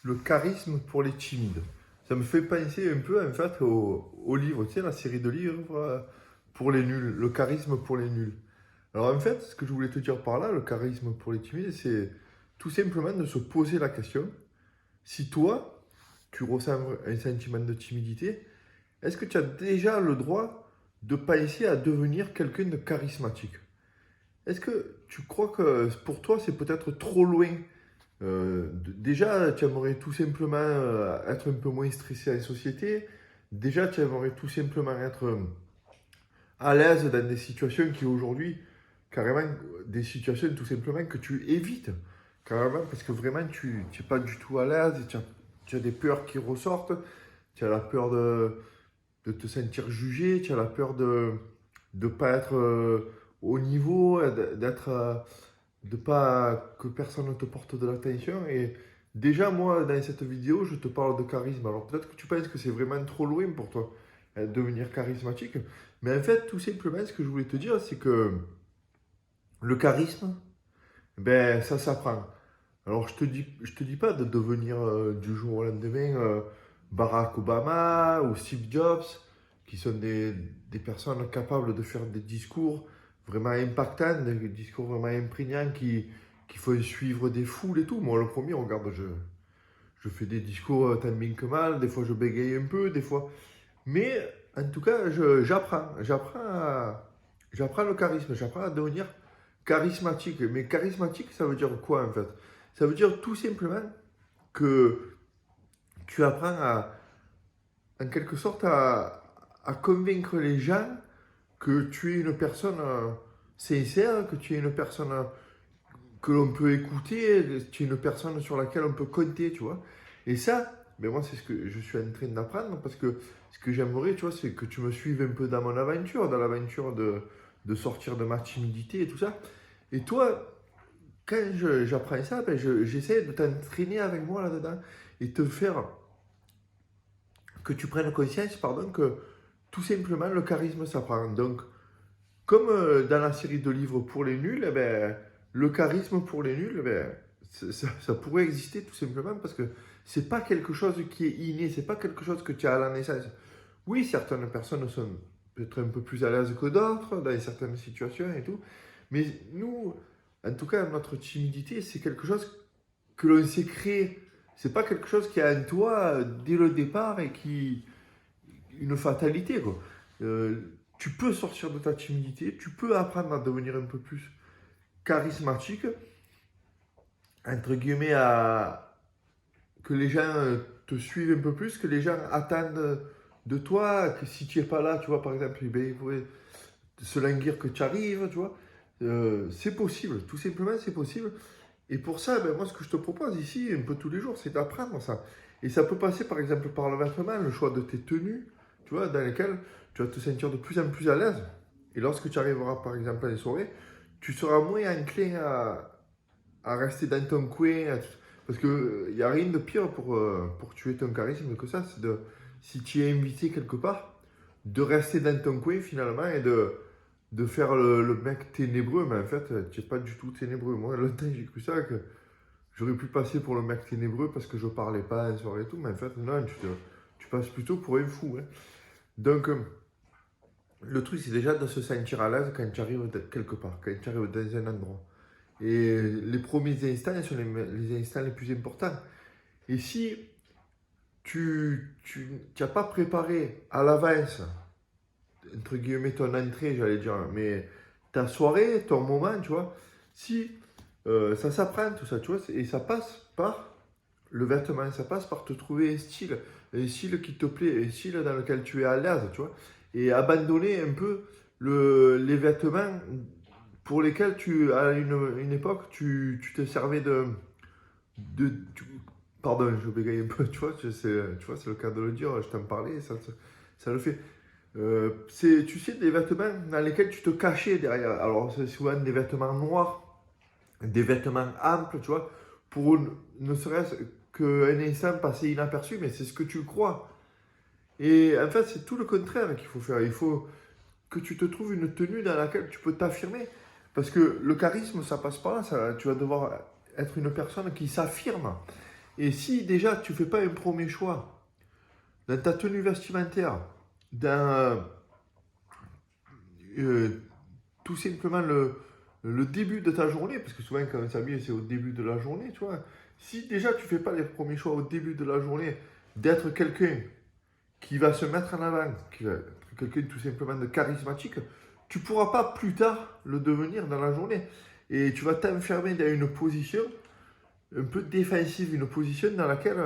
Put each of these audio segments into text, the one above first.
Le charisme pour les timides. Ça me fait penser un peu en fait au livre, tu sais, la série de livres pour les nuls, le charisme pour les nuls. Alors en fait, ce que je voulais te dire par là, le charisme pour les timides, c'est tout simplement de se poser la question, si toi, tu ressens un sentiment de timidité, est-ce que tu as déjà le droit de penser à devenir quelqu'un de charismatique? Est-ce que tu crois que pour toi, c'est peut-être trop loin déjà, tu aimerais tout simplement être un peu moins stressé à la société. Déjà, tu aimerais tout simplement être à l'aise dans des situations qui aujourd'hui, carrément, des situations tout simplement que tu évites. Carrément, parce que vraiment, tu n'es pas du tout à l'aise, tu as des peurs qui ressortent, tu as la peur de te sentir jugé, tu as la peur de ne pas être au niveau, d'être de pas que personne ne te porte de l'attention. Et déjà, moi, dans cette vidéo, je te parle de charisme. Alors peut-être que tu penses que c'est vraiment trop loin pour toi, devenir charismatique. Mais en fait, tout simplement, ce que je voulais te dire, c'est que le charisme, ben, ça s'apprend. Alors je te dis pas de devenir du jour au lendemain Barack Obama ou Steve Jobs, qui sont des personnes capables de faire des discours vraiment impactants, des discours vraiment imprégnants qui font suivre des foules et tout. Moi, le premier, regarde, je fais des discours tant bien que mal, des fois je bégaye un peu, des fois. Mais en tout cas, j'apprends le charisme, j'apprends à devenir charismatique. Mais charismatique, ça veut dire quoi en fait? Ça veut dire tout simplement que tu apprends en quelque sorte à convaincre les gens que tu es une personne sincère, que tu es une personne que l'on peut écouter, que tu es une personne sur laquelle on peut compter, tu vois. Et ça, mais moi, c'est ce que je suis en train d'apprendre parce que ce que j'aimerais, tu vois, c'est que tu me suives un peu dans mon aventure, dans l'aventure de sortir de ma timidité et tout ça. Et toi, quand j'apprends ça, ben j'essaie de t'entraîner avec moi là-dedans et te faire que tu prennes conscience, pardon, que tout simplement le charisme s'apprend. Donc, comme dans la série de livres pour les nuls, eh ben, le charisme pour les nuls, eh ben, ça pourrait exister tout simplement parce que c'est pas quelque chose qui est inné, c'est pas quelque chose que tu as à la naissance. Oui, certaines personnes sont peut-être un peu plus à l'aise que d'autres dans certaines situations et tout, mais nous, en tout cas, notre timidité, c'est quelque chose que l'on s'est créé. C'est pas quelque chose qui est en toi dès le départ et qui une fatalité quoi. Tu peux sortir de ta timidité, tu peux apprendre à devenir un peu plus charismatique, entre guillemets, à que les gens te suivent un peu plus, que les gens attendent de toi, que si tu es pas là, tu vois, par exemple, ben, ils pourraient se languir que tu arrives, tu vois. C'est possible, tout simplement, c'est possible. Et pour ça, ben, moi, ce que je te propose ici, un peu tous les jours, c'est d'apprendre ça. Et ça peut passer, par exemple, par le vêtement, le choix de tes tenues, tu vois, dans lesquelles tu vas te sentir de plus en plus à l'aise. Et lorsque tu arriveras, par exemple, à les soirées, tu seras moins enclin à rester dans ton coin. Parce qu'il n'y a rien de pire pour tuer ton charisme que ça, c'est de, si tu es invité quelque part, de rester dans ton coin finalement et de faire le mec ténébreux, mais en fait, tu n'es pas du tout ténébreux. Moi, longtemps, j'ai cru ça, que j'aurais pu passer pour le mec ténébreux parce que je parlais pas en soirée et tout, mais en fait, non, tu passes plutôt pour un fou. Hein. Donc, le truc, c'est déjà de se sentir à l'aise quand tu arrives quelque part, quand tu arrives dans un endroit. Et les premiers instants sont les instants les plus importants. Et si tu n'as pas préparé à l'avance, entre guillemets, ton entrée, j'allais dire, mais ta soirée, ton moment, tu vois, si ça s'apprend tout ça, tu vois, et ça passe par le vêtement, ça passe par te trouver un style qui te plaît, un style dans lequel tu es à l'aise, tu vois, et abandonner un peu les vêtements pour lesquels à une époque, tu te servais de tu- pardon, je bégaye un peu, tu vois, tu vois, c'est le cas de le dire, je t'en parlais, ça le fait. Tu sais, des vêtements dans lesquels tu te cachais derrière. Alors, c'est souvent des vêtements noirs, des vêtements amples, tu vois, pour ne serait-ce qu'un instant passer inaperçu, mais c'est ce que tu crois. Et en fait, c'est tout le contraire qu'il faut faire. Il faut que tu te trouves une tenue dans laquelle tu peux t'affirmer. Parce que le charisme, ça passe par là. Tu vas devoir être une personne qui s'affirme. Et si déjà tu ne fais pas un premier choix dans ta tenue vestimentaire, dans euh, tout simplement le début de ta journée, parce que souvent quand on s'habille, c'est au début de la journée, tu vois. Si déjà tu ne fais pas les premiers choix au début de la journée, d'être quelqu'un qui va se mettre en avant, qui va être quelqu'un tout simplement de charismatique, tu ne pourras pas plus tard le devenir dans la journée. Et tu vas t'enfermer dans une position un peu défensive, une position dans laquelle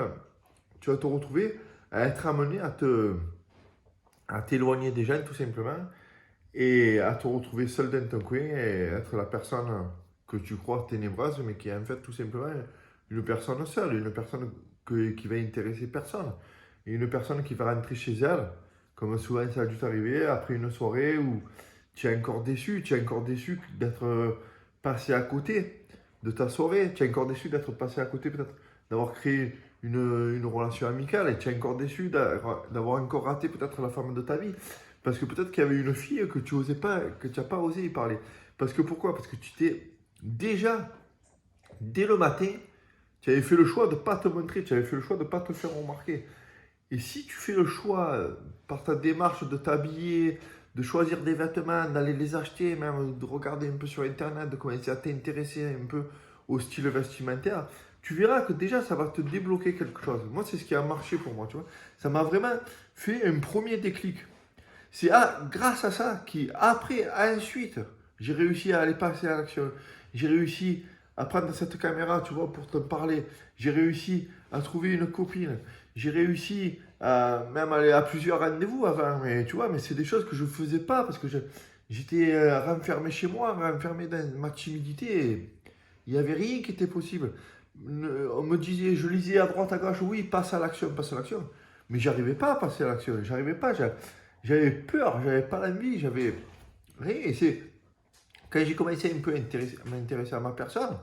tu vas te retrouver à être amené à t'éloigner des gens tout simplement et à te retrouver seul dans ton coin et être la personne que tu crois ténébreuse, mais qui est en fait tout simplement une personne seule, une personne qui va intéresser personne. Et une personne qui va rentrer chez elle, comme souvent ça a dû t'arriver, après une soirée où tu es encore déçu, d'être passé à côté de ta soirée, tu es encore déçu d'être passé à côté peut-être d'avoir créé une relation amicale et tu es encore déçu d'avoir encore raté peut-être la femme de ta vie. Parce que peut-être qu'il y avait une fille que tu osais pas, que tu n'as pas osé y parler. Parce que pourquoi? Parce que tu t'es déjà, dès le matin, tu avais fait le choix de ne pas te montrer, tu avais fait le choix de ne pas te faire remarquer. Et si tu fais le choix, par ta démarche de t'habiller, de choisir des vêtements, d'aller les acheter, même de regarder un peu sur Internet, de commencer à t'intéresser un peu au style vestimentaire, tu verras que déjà ça va te débloquer quelque chose. Moi, c'est ce qui a marché pour moi, tu vois. Ça m'a vraiment fait un premier déclic. C'est grâce à ça qu'après, ensuite, j'ai réussi à aller passer à l'action. J'ai réussi à prendre cette caméra, tu vois, pour te parler. J'ai réussi à trouver une copine. J'ai réussi à même aller à plusieurs rendez-vous avant. Mais tu vois, mais c'est des choses que je ne faisais pas parce que j'étais renfermé chez moi, renfermé dans ma timidité. Et il n'y avait rien qui était possible. On me disait, je lisais à droite, à gauche, oui, passe à l'action, passe à l'action. Mais j'arrivais pas à passer à l'action. J'arrivais pas. J'avais peur, j'avais pas l'envie, j'avais rien. Et c'est quand j'ai commencé un peu à m'intéresser à ma personne,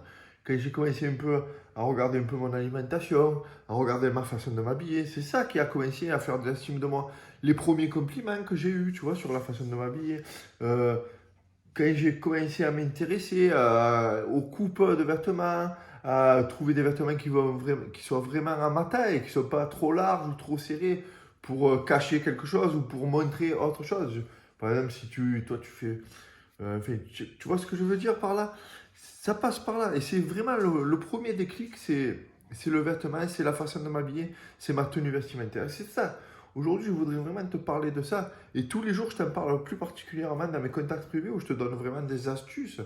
quand j'ai commencé un peu à regarder un peu mon alimentation, à regarder ma façon de m'habiller, c'est ça qui a commencé à faire de l'estime de moi. Les premiers compliments que j'ai eus, tu vois, sur la façon de m'habiller. Euh, Quand j'ai commencé à m'intéresser aux coupes de vêtements, à trouver des vêtements qui soient vraiment à ma taille, qui ne soient pas trop larges ou trop serrés pour cacher quelque chose ou pour montrer autre chose. Par exemple, si toi tu fais. Enfin, tu vois ce que je veux dire par là? Ça passe par là. Et c'est vraiment le premier déclic, c'est le vêtement, c'est la façon de m'habiller, c'est ma tenue vestimentaire. C'est ça. Aujourd'hui, je voudrais vraiment te parler de ça. Et tous les jours, je t'en parle plus particulièrement dans mes contacts privés où je te donne vraiment des astuces,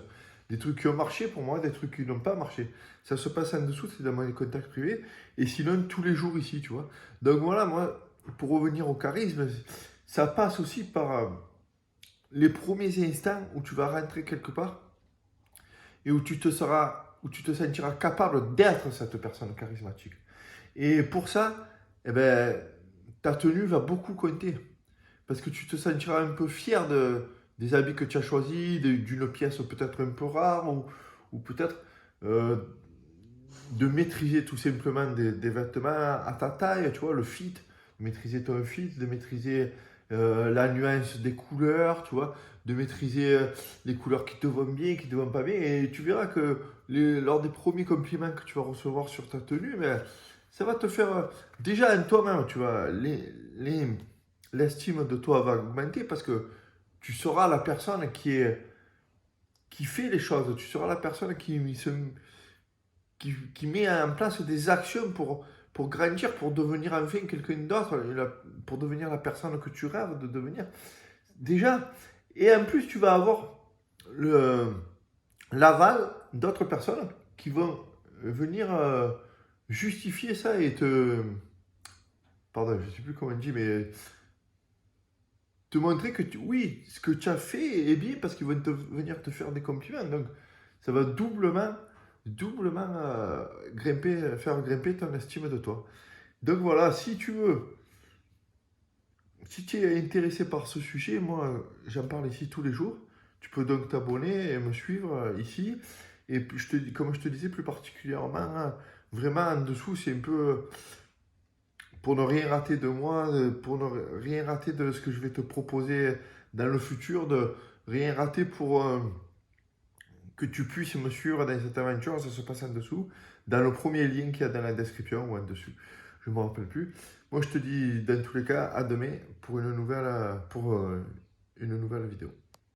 des trucs qui ont marché pour moi, des trucs qui n'ont pas marché. Ça se passe en dessous, c'est dans mes contacts privés. Et sinon, tous les jours ici, tu vois. Donc voilà, moi, pour revenir au charisme, ça passe aussi par les premiers instants où tu vas rentrer quelque part et où tu te sentiras capable d'être cette personne charismatique. Et pour ça, eh ben, ta tenue va beaucoup compter. Parce que tu te sentiras un peu fier des habits que tu as choisis, d'une pièce peut-être un peu rare, ou peut-être euh, de maîtriser tout simplement des vêtements à ta taille, tu vois, le fit, de maîtriser ton fit, de maîtriser la nuance des couleurs, tu vois, de maîtriser les couleurs qui te vont bien, qui te vont pas bien, et tu verras que lors des premiers compliments que tu vas recevoir sur ta tenue, ben, ça va te faire, déjà en toi-même, tu vois, l'estime de toi va augmenter parce que tu seras la personne qui fait les choses, tu seras la personne qui met en place des actions pour grandir, pour devenir enfin quelqu'un d'autre, pour devenir la personne que tu rêves de devenir. Déjà, et en plus, tu vas avoir l'aval d'autres personnes qui vont venir justifier ça et te. Pardon, je ne sais plus comment on dit, mais te montrer que oui, ce que tu as fait est bien parce qu'ils vont venir te faire des compliments. Donc, ça va doublement faire grimper ton estime de toi. Donc voilà, si tu veux, si tu es intéressé par ce sujet, moi j'en parle ici tous les jours. Tu peux donc t'abonner et me suivre ici. Et puis, comme je te disais plus particulièrement, hein, vraiment en dessous, c'est un peu pour ne rien rater de moi, pour ne rien rater de ce que je vais te proposer dans le futur, de rien rater pour que tu puisses me suivre dans cette aventure, ça se passe en dessous. dans le premier lien qu'il y a dans la description ou en dessus. Je ne me rappelle plus. Moi, je te dis, dans tous les cas, à demain pour une nouvelle vidéo.